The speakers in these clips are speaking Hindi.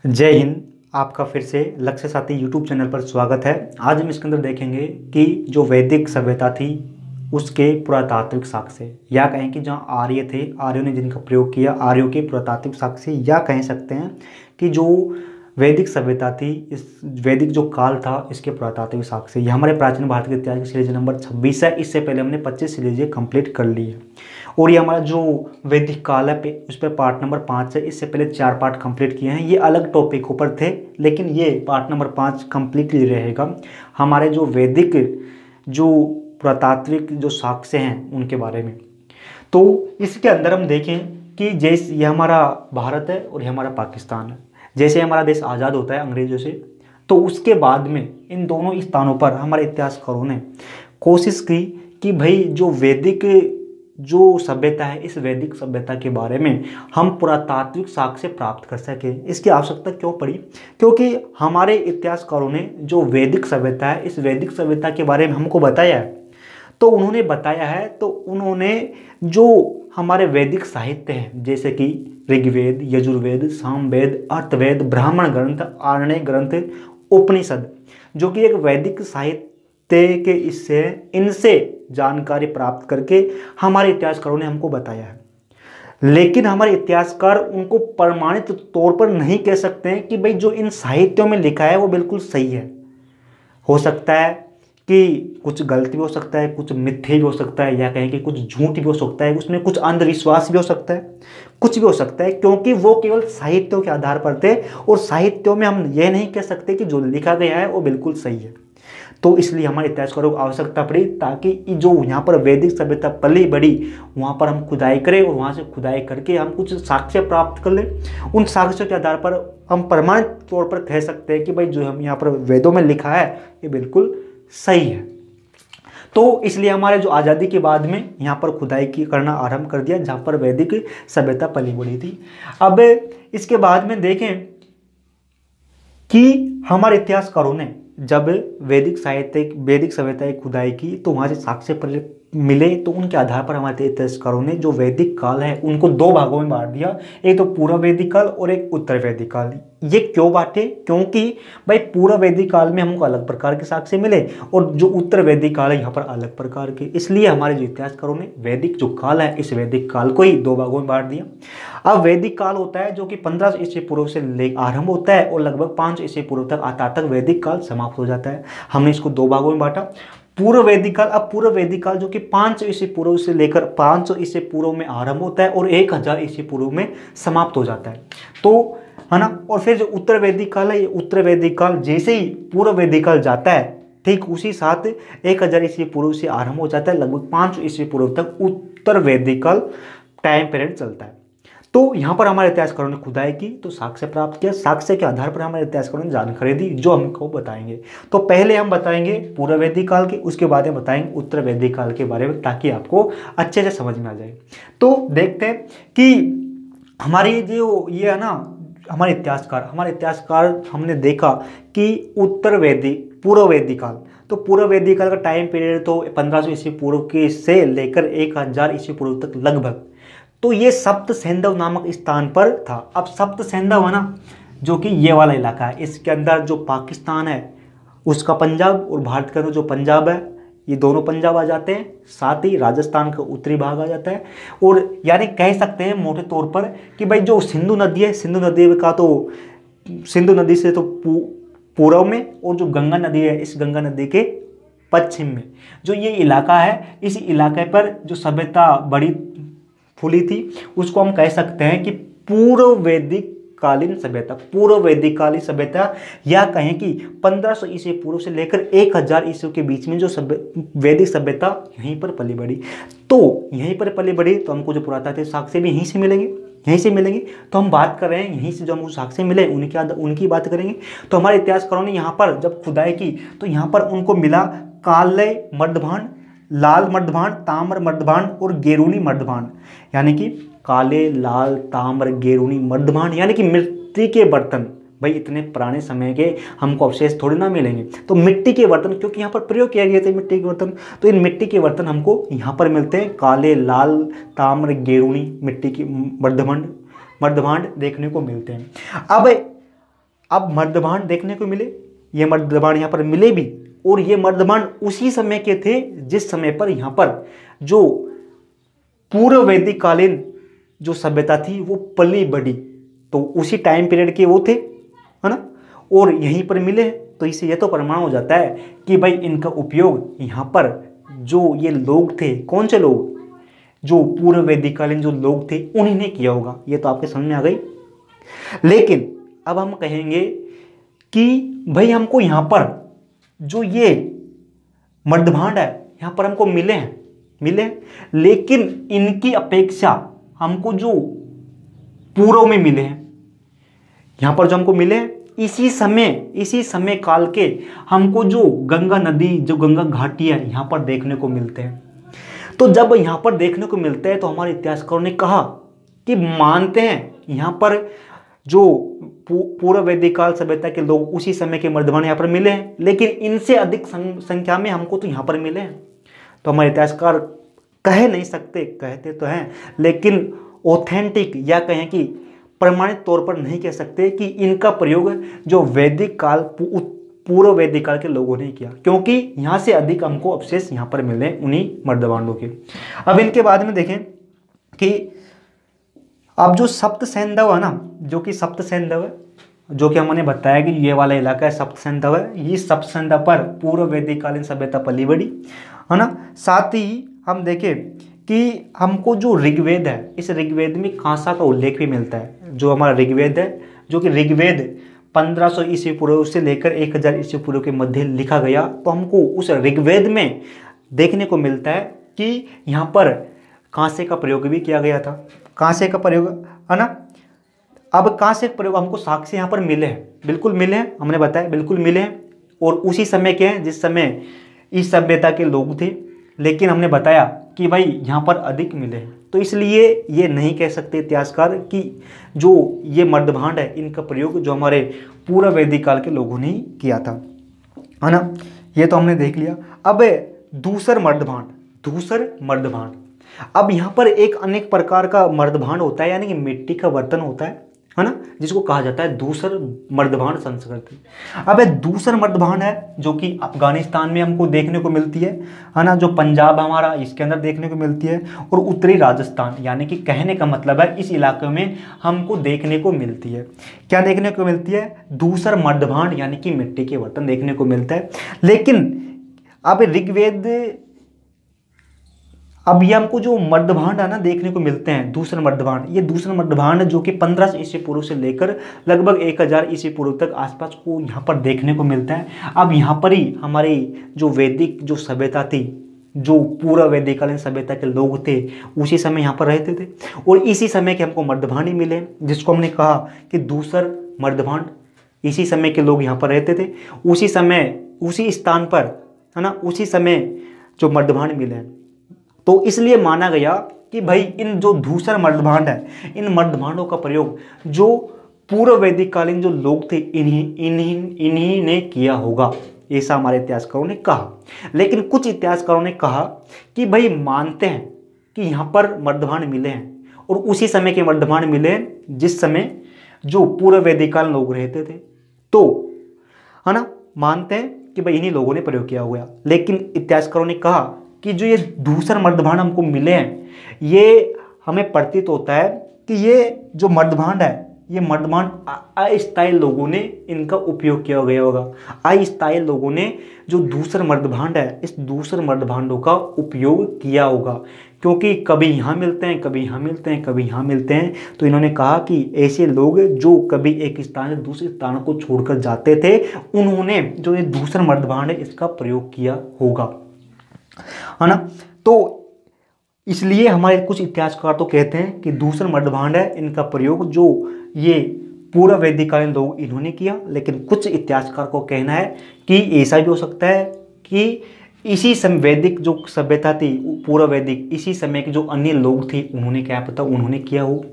जय हिंद। आपका फिर से लक्ष्य साथी यूट्यूब चैनल पर स्वागत है। आज हम इसके अंदर देखेंगे कि जो वैदिक सभ्यता थी उसके पुरातात्विक साक्ष्य, या कहें कि जहाँ आर्य थे, आर्यों ने जिनका प्रयोग किया, आर्यों के पुरातात्विक साक्ष्य, या कह सकते हैं कि जो वैदिक सभ्यता थी, इस वैदिक जो काल था, इसके पुरातात्विक साक्ष्य। ये हमारे प्राचीन भारत के इतिहास की सीरीज नंबर 26 है। इससे पहले हमने 25 सीरीजें कंप्लीट कर ली है और ये हमारा जो वैदिक काल है उस पर पार्ट नंबर 5 है। इससे पहले 4 पार्ट कंप्लीट किए हैं। ये अलग टॉपिकों पर थे, लेकिन ये पार्ट नंबर 5 कंप्लीटली रहेगा हमारे जो वैदिक जो पुरातात्विक जो साक्ष्य हैं उनके बारे में। तो इसके अंदर हम देखें कि जैसे ये हमारा भारत है और ये हमारा पाकिस्तान है। जैसे हमारा देश आज़ाद होता है अंग्रेज़ों से, तो उसके बाद में इन दोनों स्थानों पर हमारे इतिहासकारों ने कोशिश की कि भाई जो वैदिक जो सभ्यता है, इस वैदिक सभ्यता के बारे में हम पुरातात्विक साक्ष्य प्राप्त कर सकें। इसकी आवश्यकता क्यों पड़ी? क्योंकि हमारे इतिहासकारों ने जो वैदिक सभ्यता है, इस वैदिक सभ्यता के बारे में हमको बताया है। तो उन्होंने बताया है, तो उन्होंने जो हमारे वैदिक साहित्य हैं, जैसे कि ऋग्वेद, यजुर्वेद, सामवेद, अर्थवेद, ब्राह्मण ग्रंथ, आरण्य ग्रंथ, उपनिषद, जो कि एक वैदिक साहित्य के इससे इनसे जानकारी प्राप्त करके हमारे इतिहासकारों ने हमको बताया है। लेकिन हमारे इतिहासकार उनको प्रमाणित तौर पर नहीं कह सकते हैं कि भाई जो इन साहित्यों में लिखा है वो बिल्कुल सही है। हो सकता है कि कुछ गलत भी हो सकता है, कुछ मिथ्या भी हो सकता है, या कहें कि कुछ झूठ भी हो सकता है, उसमें कुछ अंधविश्वास भी हो सकता है, कुछ भी हो सकता है, क्योंकि वो केवल साहित्यों के आधार पर थे। और साहित्यों में हम ये नहीं कह सकते कि जो लिखा गया है वो बिल्कुल सही है। तो इसलिए हमारे इतिहासकारों को आवश्यकता पड़ी, ताकि जो यहाँ पर वैदिक सभ्यता पली बड़ी, वहाँ पर हम खुदाई करें और वहाँ से खुदाई करके हम कुछ साक्ष्य प्राप्त कर लें। उन साक्ष्यों के आधार पर हम प्रमाणित तौर पर कह सकते हैं कि भाई जो हम यहाँ पर वेदों में लिखा है ये बिल्कुल सही है। तो इसलिए हमारे जो आज़ादी के बाद में यहाँ पर खुदाई करना आरंभ कर दिया, जहाँ पर वैदिक सभ्यता पली बड़ी थी। अब इसके बाद में देखें कि हमारे इतिहासकारों ने जब वैदिक सभ्यता की खुदाई की, तो वहाँ से साक्ष्य मिले। तो उनके आधार पर हमारे इतिहासकारों ने जो वैदिक काल है उनको 2 भागों में बांट दिया, एक तो पूर्व वैदिक काल और एक उत्तर वैदिक काल। ये क्यों बांटे? क्योंकि भाई पूर्व वैदिक काल में हमको अलग प्रकार के साक्ष्य मिले और जो उत्तर वैदिक काल है यहाँ पर अलग प्रकार के। इसलिए हमारे जो इतिहासकारों ने वैदिक जो काल है, इस वैदिक काल को ही 2 भागों में बांट दिया। अब वैदिक काल होता है जो कि 1500 ईस्वी पूर्व से आरंभ होता है और लगभग 500 ईस्वी पूर्व तक आता तक वैदिक काल समाप्त हो जाता है। हमने इसको 2 भागों में बांटा, पूर्व वैदिक काल। अब पूर्व वैदिक काल जो कि 500 ईस्वी पूर्व से लेकर 500 ईस्वी पूर्व में आरंभ होता है और 1000 ईस्वी पूर्व में समाप्त हो जाता है, तो है ना। और फिर जो उत्तर वैदिक काल है, ये उत्तर वैदिक काल जैसे ही पूर्व वैदिक काल जाता है, ठीक उसी साथ 1000 ईस्वी पूर्व से आरंभ हो जाता है, लगभग 500 ईस्वी पूर्व तक उत्तर वैदिक काल टाइम पीरियड चलता है। तो यहाँ पर हमारे इतिहासकारों ने खुदाई की, तो साक्ष्य प्राप्त किया। साक्ष्य के आधार पर हमारे इतिहासकारों ने जानकारी दी, जो हमको बताएंगे। तो पहले हम बताएंगे पूर्व वैदिक काल के, उसके बाद हम बताएंगे उत्तर वैदिक काल के बारे में, ताकि आपको अच्छे से समझ में आ जाए। तो देखते हैं कि हमारी जो ये है ना, हमारे इतिहासकार हमने देखा कि उत्तर वैदिक पूर्व वैदिक काल, तो पूर्व वैदिक काल का टाइम पीरियड तो 1500 ईस्वी पूर्व के से लेकर 1000 ईस्वी पूर्व तक लगभग। तो ये सप्त सैंधव नामक स्थान पर था। अब सप्त सैंधव है ना, जो कि ये वाला इलाका है, इसके अंदर जो पाकिस्तान है उसका पंजाब और भारत का जो पंजाब है, ये दोनों पंजाब आ जाते हैं। साथ ही राजस्थान का उत्तरी भाग आ जाता है। और यानी कह सकते हैं मोटे तौर पर कि भाई जो सिंधु नदी है, सिंधु नदी का तो सिंधु नदी से तो पूर्व में, और जो गंगा नदी है, इस गंगा नदी के पश्चिम में जो ये इलाका है, इस इलाके पर जो सभ्यता बड़ी फूली थी, उसको हम कह सकते हैं कि पूर्व वैदिक कालीन सभ्यता, पूर्व वैदिक कालीन सभ्यता, या कहें कि 1500 ईस्वी पूर्व से लेकर 1000 ईस्वी के बीच में जो वैदिक सभ्यता यहीं पर पली बढ़ी। तो यहीं पर पली बढ़ी, तो हमको जो पुरातात्विक साक्ष्य भी यहीं से मिलेंगे। तो हम बात कर रहे हैं यहीं से जो हमको साक्ष्य मिले उनकी बात करेंगे। तो हमारे इतिहासकारों ने यहाँ पर जब खुदाई की, तो यहाँ पर उनको मिला कालय मर्दभांड, लाल मर्दभांड, ताम्र मर्दभांड और गेरूनी मर्दभांड। यानी कि काले, लाल, ताम्र, गेरूनी मर्दभांड, यानी कि मिट्टी के बर्तन। भाई इतने पुराने समय के हमको अवशेष थोड़ी ना मिलेंगे, तो मिट्टी के बर्तन, क्योंकि यहाँ पर प्रयोग किया गया था मिट्टी के बर्तन, तो इन मिट्टी के बर्तन हमको यहाँ पर मिलते हैं। काले, लाल, ताम्र, गेरूनी मिट्टी की मर्दभांड देखने को मिलते हैं। अब अब मर्दभांड देखने को मिले, ये मर्दभांड यहाँ पर मिले भी, और ये मर्दभांड उसी समय के थे जिस समय पर यहाँ पर जो पूर्व वैदिक कालीन जो सभ्यता थी वो पली बढ़ी, तो उसी टाइम पीरियड के वो थे, है ना, और यहीं पर मिले हैं। तो इससे यह तो प्रमाण हो जाता है कि भाई इनका उपयोग यहाँ पर जो ये लोग थे, कौन से लोग, जो पूर्व वैदिक कालीन जो लोग थे उन्हीं ने किया होगा। ये तो आपके समझ में आ गई। लेकिन अब हम कहेंगे कि भाई हमको यहाँ पर जो ये मर्दभांड है यहाँ पर हमको मिले हैं, लेकिन इनकी अपेक्षा हमको जो पूर्व में मिले हैं, यहाँ पर जो हमको मिले हैं इसी समय काल के हमको जो गंगा नदी, जो गंगा घाटी है यहाँ पर देखने को मिलते हैं। तो जब यहाँ पर देखने को मिलते हैं तो हमारे इतिहासकारों ने कहा कि मानते हैं यहाँ पर जो पूर्व वैदिक काल सभ्यता के लोग उसी समय के मर्दभांड यहाँ पर मिले हैं, लेकिन इनसे अधिक संख्या में हमको तो यहाँ पर मिले हैं। तो हमारे इतिहासकार कह नहीं सकते, कहते तो हैं, लेकिन ऑथेंटिक या कहें कि प्रमाणित तौर पर नहीं कह सकते कि इनका प्रयोग जो वैदिक काल, पूर्व वैदिक काल के लोगों ने किया, क्योंकि यहाँ से अधिक हमको अवशेष यहाँ पर मिले उन्हीं मर्दभांडों के। अब इनके बाद में देखें कि अब जो सप्त सैंधव है ना, जो कि सप्त सैंधव है, जो कि हमने बताया कि ये वाला इलाका है सप्त सैंधव है, ये सप्त सैंधव पर पूर्व वैदिक कालीन सभ्यता पली बढ़ी, है ना। साथ ही हम देखें कि हमको जो ऋग्वेद है, इस ऋग्वेद में कांसा का उल्लेख भी मिलता है। जो हमारा ऋग्वेद है, जो कि ऋग्वेद 1500 ईस्वी पूर्व से लेकर 1000 ईस्वी पूर्व के मध्य लिखा गया, तो हमको उस ऋग्वेद में देखने को मिलता है कि यहाँ पर कांसे का प्रयोग भी किया गया था। कांसे का प्रयोग, है ना। अब कांसे का प्रयोग हमको साक्ष्य यहाँ पर मिले हैं, बिल्कुल मिले हैं, हमने बताया बिल्कुल मिले हैं, और उसी समय के हैं जिस समय इस सभ्यता के लोग थे, लेकिन हमने बताया कि भाई यहाँ पर अधिक मिले हैं। तो इसलिए ये नहीं कह सकते इतिहासकार कि जो ये मर्दभांड है इनका प्रयोग जो हमारे पूर्व वैदिक काल के लोगों ने ही किया था, है ना। ये तो हमने देख लिया। अब दूसर मर्दभांड, अब यहाँ पर एक अनेक प्रकार का मर्दभांड होता है, यानी कि मिट्टी का बर्तन होता है ना, जिसको कहा जाता है दूसर मर्दभांड संस्कृति। अब दूसर मर्दभांड है जो कि अफगानिस्तान में हमको देखने को मिलती है ना, जो पंजाब हमारा इसके अंदर देखने को मिलती है, और उत्तरी राजस्थान, यानी कि कहने का मतलब है इस इलाके में हमको देखने को मिलती है। क्या देखने को मिलती है? दूसर मर्दभांड, यानी कि मिट्टी के बर्तन देखने को मिलता है। लेकिन अब ऋग्वेद, अब ये हमको जो मर्दभांड है ना देखने को मिलते हैं, दूसरे मर्दभांड, ये दूसरा मर्दभांड जो कि 1500 ईस्वी पूर्व से लेकर लगभग 1000 ईस्वी पूर्व तक आसपास को यहाँ पर देखने को मिलता है। अब यहाँ पर ही हमारी जो वैदिक जो सभ्यता थी, जो पूर्व वैदिक कालीन सभ्यता के लोग थे, उसी समय यहाँ पर रहते थे, और इसी समय के हमको मर्दभांड ही मिले, जिसको हमने कहा कि दूसर मर्दभांड। इसी समय के लोग यहाँ पर रहते थे, उसी समय उसी स्थान पर, है ना, उसी समय जो मर्दभांड मिले हैं। तो इसलिए माना गया कि भाई इन जो दूसरा मर्दभांड है, इन मर्दभांडों का प्रयोग जो पूर्व वैदिक कालीन जो लोग थे इन्हीं ने किया होगा, ऐसा हमारे इतिहासकारों ने कहा। लेकिन कुछ इतिहासकारों ने कहा कि भाई मानते हैं कि यहाँ पर मर्दभांड मिले हैं, और उसी समय के मर्दभांड मिले हैं जिस समय जो पूर्व वैदिक कालीन लोग रहते थे, तो है ना, मानते हैं कि भाई इन्हीं लोगों ने प्रयोग किया हुआ। लेकिन इतिहासकारों ने कहा कि जो ये दूसरा मर्दभांड हमको मिले हैं, ये हमें प्रतीत होता है कि ये जो मर्दभांड है, ये मर्दभांड अस्थायी लोगों ने इनका उपयोग किया गया होगा। अस्थायी लोगों ने जो दूसरा मर्दभांड है, इस दूसरे मर्दभांडों का उपयोग किया होगा, क्योंकि कभी यहाँ मिलते हैं, कभी यहाँ मिलते हैं, कभी यहाँ मिलते हैं। तो इन्होंने कहा कि ऐसे लोग जो कभी एक स्थान से दूसरे स्थान को छोड़कर जाते थे, उन्होंने जो ये दूसरा मर्दभांड है इसका प्रयोग किया होगा, है ना। तो इसलिए हमारे कुछ इतिहासकार तो कहते हैं कि दूसरा मर्दभांड है, इनका प्रयोग जो ये पूर्व वैदिक कालीन लोग इन्होंने किया। लेकिन कुछ इतिहासकार को कहना है कि ऐसा भी हो सकता है कि इसी समय वैदिक जो सभ्यता थी, पूर्व वैदिक, इसी समय के जो अन्य लोग थे उन्होंने, क्या पता उन्होंने किया हो,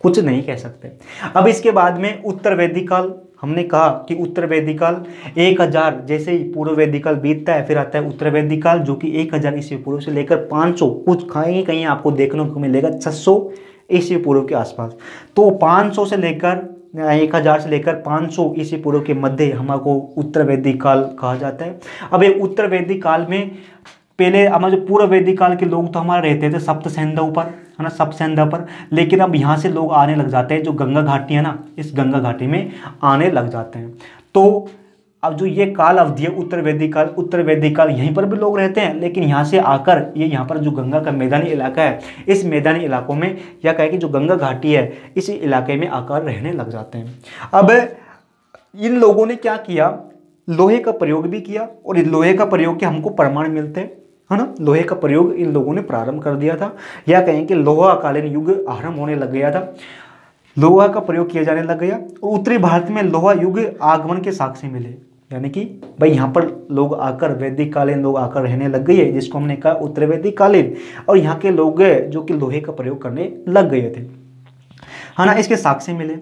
कुछ नहीं कह सकते। अब इसके बाद में उत्तर वैदिक काल, हमने कहा कि उत्तर वैदिक काल 1000, जैसे ही पूर्व वैदिक काल बीतता है फिर आता है उत्तर वैदिक काल, जो कि 1000 ईस्वी पूर्व से लेकर 500, कुछ कहीं कहीं आपको देखने को मिलेगा 600 ईस्वी पूर्व के आसपास। तो 500 से लेकर 1000 से लेकर 500 ईस्वी पूर्व के मध्य हमको उत्तर वैदिक काल कहा जाता है। अब ये उत्तर वैदिक काल में पहले हमारे जो पूर्व वैदिक काल के लोग तो हमारे रहते थे सप्त सिंधु पर, है ना, सप्त सिंधु पर, लेकिन अब यहाँ से लोग आने लग जाते हैं, जो गंगा घाटी है ना, इस गंगा घाटी में आने लग जाते हैं। तो अब जो ये काल अवधि है उत्तर वैदिक काल यहीं पर भी लोग रहते हैं, लेकिन यहाँ से आकर ये यहाँ पर जो गंगा का मैदानी इलाका है, इस मैदानी इलाकों में या कहे कि जो गंगा घाटी है इस इलाके में आकर रहने लग जाते हैं। अब इन लोगों ने क्या किया, लोहे का प्रयोग भी किया, और इस लोहे का प्रयोग के हमको प्रमाण मिलते हैं, है ना। लोहे का प्रयोग इन लोगों ने प्रारंभ कर दिया था, या कहें कि लोहा कालीन युग आरंभ होने लग गया था, लोहा का प्रयोग किया जाने लग गया। और उत्तरी भारत में लोहा युग आगमन के साक्ष्य मिले, यानी कि भाई यहाँ पर लोग आकर वैदिक कालीन लोग आकर रहने लग गए, जिसको हमने कहा उत्तर वैदिक कालीन, और यहाँ के लोग जो कि लोहे का प्रयोग करने लग गए थे, है ना, इसके साक्ष्य मिले।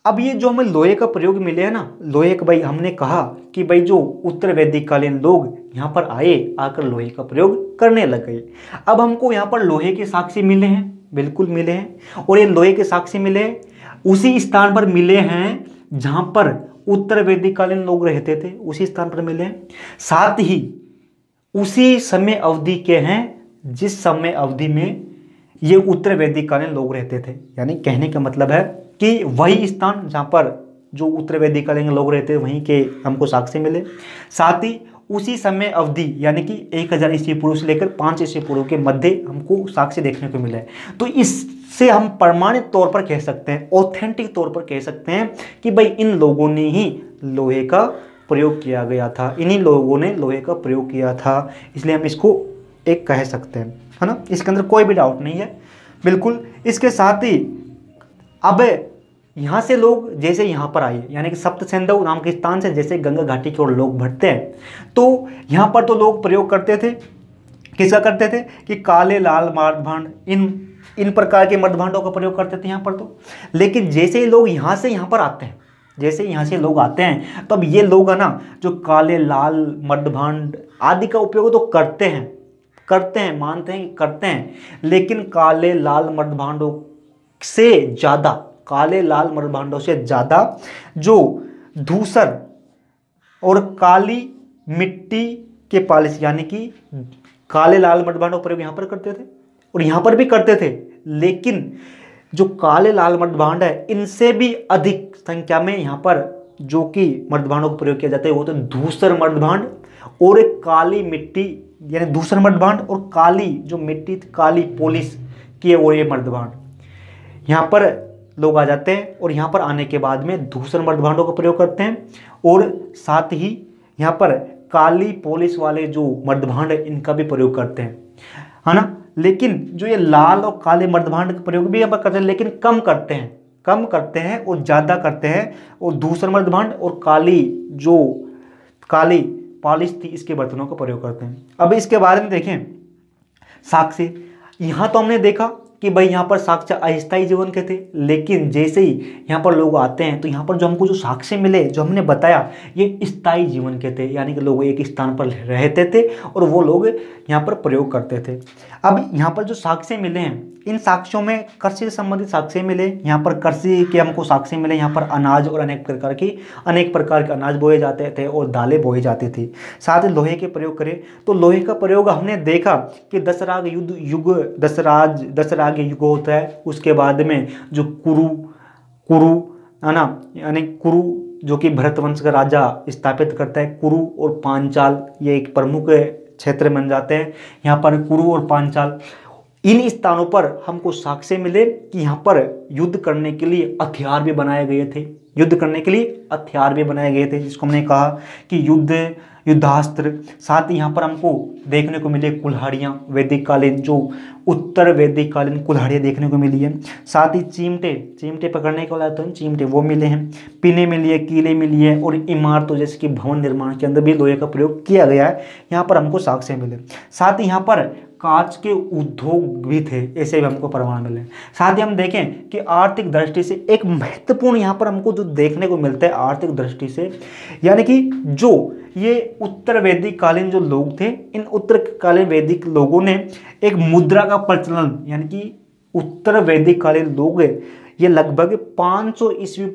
अब ये जो हमें लोहे का प्रयोग मिले हैं ना, लोहे का, भाई हमने कहा कि भाई जो उत्तर वैदिक कालीन लोग यहाँ पर आए, आकर लोहे का प्रयोग करने लग गए। अब हमको यहाँ पर लोहे के साक्ष्य मिले हैं, बिल्कुल मिले हैं, और ये लोहे के साक्ष्य मिले उसी स्थान पर मिले हैं जहाँ पर उत्तर वैदिक कालीन लोग रहते थे, उसी स्थान पर मिले हैं। साथ ही उसी समय अवधि के हैं जिस समय अवधि में ये उत्तर वैदिक कालीन लोग रहते थे, यानी कहने का मतलब है कि वही स्थान जहाँ पर जो उत्तर वैदिक कालीन लोग रहते थे वहीं के हमको साक्ष्य मिले। साथ ही उसी समय अवधि यानी कि 1000 ईस्वी पूर्व से लेकर 5 ईस्वी पूर्व के मध्य हमको साक्ष्य देखने को मिला है। तो इससे हम प्रमाणित तौर पर कह सकते हैं, ऑथेंटिक तौर पर कह सकते हैं कि भाई इन लोगों ने ही लोहे का प्रयोग किया गया था, इन्हीं लोगों ने लोहे का प्रयोग किया था, इसलिए हम इसको एक कह सकते हैं, है ना। इसके अंदर कोई भी डाउट नहीं है, बिल्कुल। इसके साथ ही अब यहाँ से लोग जैसे यहाँ पर आए, यानी कि सप्त सिंधु नाम के स्थान से जैसे गंगा घाटी की ओर लोग बढ़ते हैं, तो यहाँ पर तो लोग प्रयोग करते थे, किसका करते थे कि काले लाल मर्दभांड, इन प्रकार के मर्दभांडों का प्रयोग करते थे यहाँ पर तो। लेकिन जैसे ही लोग यहाँ से यहाँ पर आते हैं, जैसे यहाँ से लोग आते हैं, तब ये लोग है ना जो काले लाल मर्दभांड आदि का उपयोग तो करते हैं, मानते हैं कि करते हैं, लेकिन काले लाल मर्दभांडों से ज़्यादा, काले लाल मर्दभांडों से ज़्यादा जो धूसर और काली मिट्टी के पालिश, यानी कि काले लाल मर्दभांडों का प्रयोग यहाँ पर करते थे और यहाँ पर भी करते थे, लेकिन जो काले लाल मर्दभांड है इनसे भी अधिक संख्या में यहाँ पर जो कि मर्दभांडों का प्रयोग किया जाता है वो तो धूसर मर्दभांड और एक काली मिट्टी, यानी धूसर मर्दभांड और काली जो मिट्टी काली पॉलिश किए हुए ये मर्दभांड यहाँ पर लोग आ जाते हैं, और यहाँ पर आने के बाद में धूसर मर्दभांडों का प्रयोग करते हैं, और साथ ही यहाँ पर काली पॉलिश वाले जो मर्दभांड है इनका भी प्रयोग करते हैं, है ना। लेकिन जो ये लाल और काले मर्दभांड का प्रयोग भी यहाँ पर करते हैं, लेकिन कम करते हैं और ज़्यादा करते हैं, और धूसर मर्दभांड और काली पॉलिश थी इसके बर्तनों का प्रयोग करते हैं। अब इसके बारे में देखें साक्ष्य, यहाँ तो हमने देखा कि भाई यहाँ पर साक्ष्य अस्थायी जीवन के थे, लेकिन जैसे ही यहाँ पर लोग आते हैं तो यहाँ पर जो हमको जो साक्ष्य मिले, जो हमने बताया, ये स्थायी जीवन के थे, यानी कि लोग एक स्थान पर रहते थे और वो लोग यहाँ पर प्रयोग करते थे। अब यहाँ पर जो साक्ष्य मिले हैं, इन साक्ष्यों में कृषि से संबंधित साक्ष्य मिले, यहाँ पर कृषि के हमको साक्ष्य मिले, यहाँ पर अनाज और अनेक प्रकार के अनाज बोए जाते थे और दालें बोई जाती थी। साथ ही लोहे के प्रयोग करें तो लोहे का प्रयोग हमने देखा कि दशराग युग होता है, उसके बाद में जो कुरु है ना, यानी कुरु जो कि भरत वंश का राजा स्थापित करता है, कुरु और पांचाल ये एक प्रमुख क्षेत्र बन जाते हैं। यहाँ पर कुरु और पांचाल इन स्थानों पर हमको साक्ष्य मिले कि यहाँ पर युद्ध करने के लिए हथियार भी बनाए गए थे, जिसको हमने कहा कि युद्धास्त्र। साथ ही यहाँ पर हमको देखने को मिले कुल्हाड़ियाँ, वैदिक कालीन जो उत्तर वैदिक कालीन कुल्हाड़ियाँ देखने को मिली है। साथ ही चिमटे पकड़ने के वाला तो चिमटे वो मिले हैं, पिने मिली है, कीले मिली है, और इमारतों जैसे कि भवन निर्माण के अंदर भी लोहे का प्रयोग किया गया है, यहाँ पर हमको साक्ष्य मिले। साथ ही यहाँ पर कांच के उद्योग भी थे, ऐसे भी हमको प्रमाण मिले। साथ ही हम देखें कि आर्थिक दृष्टि से एक महत्वपूर्ण यहाँ पर हमको जो देखने को मिलता है आर्थिक दृष्टि से, यानी कि जो ये उत्तर वैदिक कालीन जो लोग थे, इन उत्तर कालीन वैदिक लोगों ने एक मुद्रा का प्रचलन, यानी कि उत्तर वैदिक कालीन लोग ये लगभग 500 ईस्वी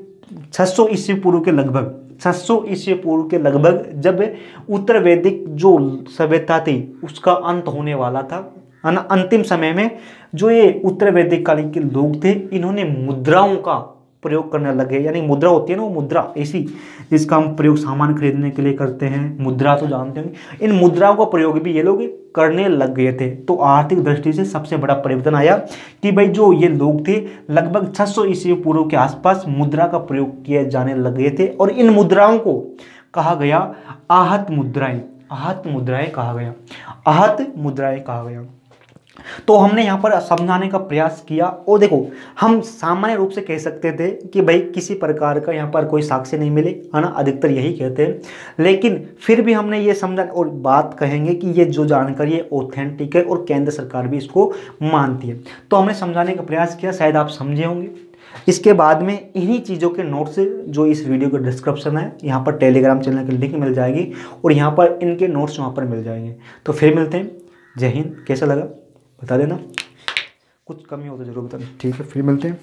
600 ईस्वी पूर्व के लगभग 600 ईस्वी पूर्व के लगभग जब उत्तर वैदिक जो सभ्यता थी उसका अंत होने वाला था, अंतिम समय में जो ये उत्तर वैदिक कालीन के लोग थे इन्होंने मुद्राओं का प्रयोग करने लगे। यानी मुद्रा होती है ना, वो मुद्रा ऐसी जिसका हम प्रयोग सामान खरीदने के लिए करते हैं, मुद्रा तो जानते होंगे। इन मुद्राओं का प्रयोग भी ये लोग करने लग गए थे। तो आर्थिक दृष्टि से सबसे बड़ा परिवर्तन आया कि भाई जो ये लोग थे लगभग 600 ईस्वी पूर्व के आसपास मुद्रा का प्रयोग किए जाने लग गए थे और इन मुद्राओं को कहा गया आहत मुद्राएं। आहत मुद्राएं कहा गया, आहत मुद्राएं कहा गया। तो हमने यहाँ पर समझाने का प्रयास किया और देखो हम सामान्य रूप से कह सकते थे कि भाई किसी प्रकार का यहाँ पर कोई साक्ष्य नहीं मिले, है ना, अधिकतर यही कहते हैं। लेकिन फिर भी हमने ये समझा और बात कहेंगे कि ये जो जानकारी है ऑथेंटिक है और केंद्र सरकार भी इसको मानती है। तो हमने समझाने का प्रयास किया, शायद आप समझे होंगे। इसके बाद में इन्हीं चीज़ों के नोट्स जो इस वीडियो का डिस्क्रिप्शन है यहाँ पर टेलीग्राम चैनल की लिंक मिल जाएगी और यहाँ पर इनके नोट्स वहाँ पर मिल जाएंगे। तो फिर मिलते हैं। जय हिंद। कैसा लगा बता देना, कुछ कमी हो तो जरूर बताना। ठीक है, फिर मिलते हैं।